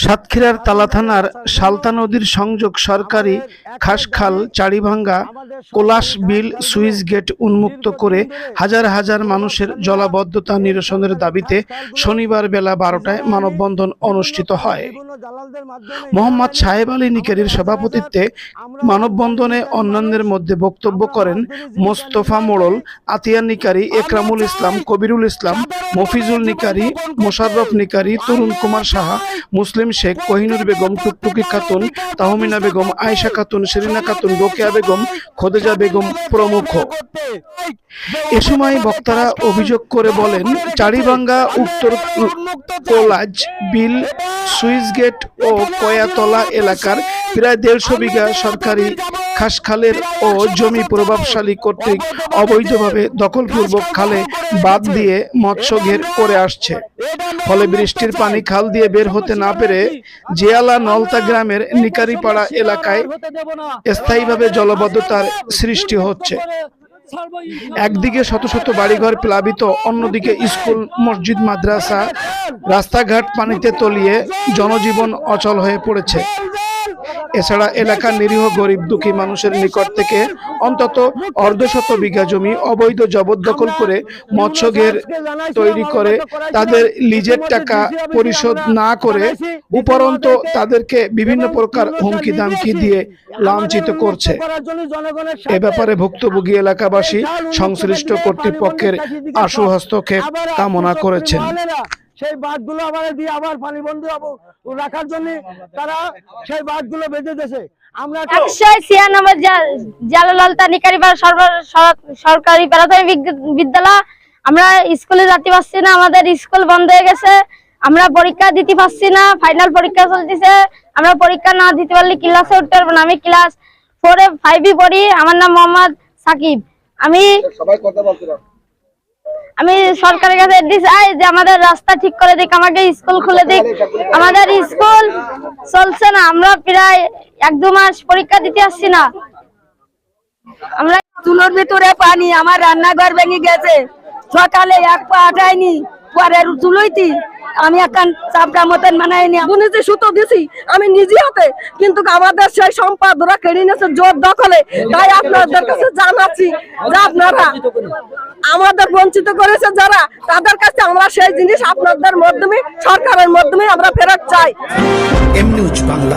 সাতক্ষীরার তালা থানার সালতা নদীর সংযোগ সরকারি খাসখাল চাড়িভাঙ্গা কোলাস বিল সুইচ গেট উন্মুক্ত করে হাজার হাজার মানুষের জলাবদ্ধতা নিরসনের দাবিতে শনিবার বেলা 12টায় মানববন্ধন অনুষ্ঠিত হয়। মোহাম্মদ সাহেব আলী নিকারীর সভাপতিত্বে মানববন্ধনে অন্যান্যের মধ্যে বক্তব্য করেন মোস্তফা মোড়ল, আতিয়া নিকারী, একরামুল ইসলাম, কবিরুল ইসলাম, মফিজুল নিকারী, মোশাররফ নিকারী, তরুণ কুমার সাহা, মুসলিম শেখ, কোহিনুর বেগম, টুকটুকি খাতুন, তাহমিনা বেগম, আয়েশা খাতুন, শিরিনা খাতুন, রোকেয়া বেগম, খোদেজা বেগম প্রমুখ। এ সময় বক্তারা অভিযোগ করে বলেন, চাড়িভাঙ্গা উত্তর কোলাজ বিল সুইচ গেট ও কয়াতলা এলাকার প্রায় 150 বিঘা সরকারি খাসখালের ও জমি প্রভাবশালী কর্তৃক অবৈধভাবে দখলপূর্বক খালে বাঁধ দিয়ে মৎস্য ঘের করে আসছে। ফলে বৃষ্টির পানি খাল দিয়ে বের হতে না পেরে জিয়ালা নলতা গ্রামের নিকারিপাড়া এলাকায় স্থায়ীভাবে জলাবদ্ধতার সৃষ্টি হচ্ছে। একদিকে শত শত বাড়িঘর প্লাবিত, অন্যদিকে স্কুল, মসজিদ, মাদ্রাসা, রাস্তাঘাট পানিতে তলিয়ে জনজীবন অচল হয়ে পড়েছে। এছাড়া এলাকার নিরীহ গরিব দুঃখী মানুষের নিকট থেকে অন্তত 1/2 বিঘা জমি অবৈধ জবরদখল করে মৎস্যঘের তৈরি করে তাদের লিজের টাকা পরিশোধ না করে উপরন্তু তাদেরকে বিভিন্ন প্রকার হুমকি ধামকি দিয়ে লাঞ্ছিত করছে। এ ব্যাপারে ভুক্তভোগী এলাকাবাসী সংশ্লিষ্ট কর্তৃপক্ষের আশু হস্তক্ষেপ কামনা করেছেন। সেই বাঁধগুলো আবার দিয়ে আবার পানি বন্ধ রাখার জন্য তারা সেই বাঁধগুলো বেঁধে দিয়েছে। আমরা 196 জালালালতা নিকারিপাড়া সরকারি প্রাথমিক বিদ্যালয়, আমরা স্কুলে যেতে পারছি না, আমাদের স্কুল বন্ধ হয়ে গেছে, আমরা পরীক্ষা দিতে পারছি না, ফাইনাল পরীক্ষা চলতেছে, আমরা পরীক্ষা না দিতে পারলে ক্লাসে উঠতে পারবো না। আমি ক্লাস 4 এ 5 এ পড়ি, আমার নাম মোহাম্মদ সাকিব। আমি সরকারের কাছে চাই যে আমাদের রাস্তা ঠিক করে দিক, আমাকে স্কুল খুলে দিক। আমাদের স্কুল চলছে না, আমরা প্রায় 1-2 মাস পরীক্ষা দিতে আসছি না। আমরা চুলোর ভিতরে পানি, আমার রান্নাঘর ভেঙে গেছে, সকালে 1 পা আটাইনি, পরে চুলোইতি আমি এখন চাপটা মতন মানাইনি, বুনেছি, সুতো দিছি আমি নিজে হাতে, কিন্তু আমাদের সেই সম্পদ ওরা কেড়ে নিয়েছে জোর দখলে। তাই আপনাদের কাছে জানাচ্ছি যে আপনারা আমাদের বঞ্চিত করেছে যারা, তাদের কাছে আমরা সেই জিনিস আপনাদের মাধ্যমে, সরকারের মাধ্যমে আমরা ফেরত চাই। M news Bangla.